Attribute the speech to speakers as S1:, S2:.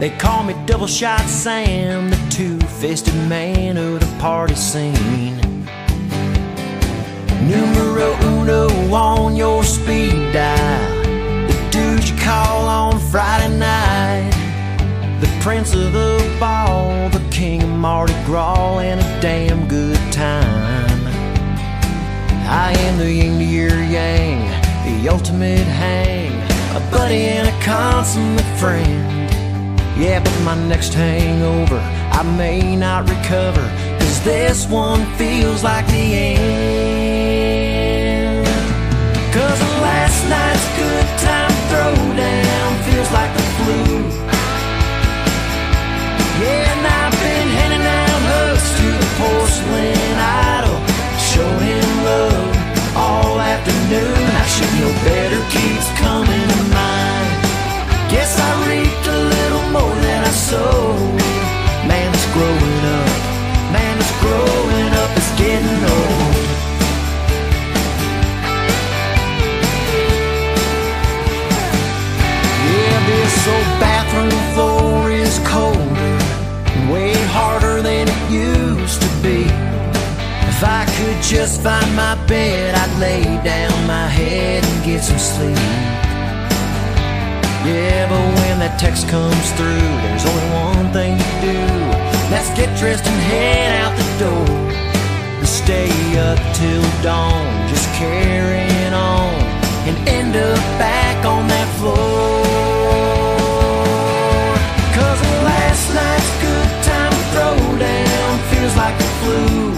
S1: They call me Double Shot Sam, the two-fisted man of the party scene. Numero uno on your speed dial, the dude you call on Friday night, the prince of the ball, the king of Mardi Gras, and a damn good time. I am the yin to your yang, the ultimate hang, a buddy and a consummate friend. Yeah, but my next hangover, I may not recover, 'cause this one feels like the end. 'Cause last night's good time throwdown feels like the flu. Yeah, and I've been handing out hugs to the porcelain idol, showing him love all afternoon. I should know better keeps coming to mind. Guess I reaped a little more than I sowed. Man, it's growing up. Man, it's growing up. It's getting old. Yeah, this old bathroom floor is colder, way harder than it used to be. If I could just find my bed, I'd lay down my head and get some sleep. Yeah, but when that text comes through, there's only one thing to do. Let's get dressed and head out the door, and stay up till dawn, just carrying on, and end up back on that floor. 'Cause last night's good time throwdown feels like the flu.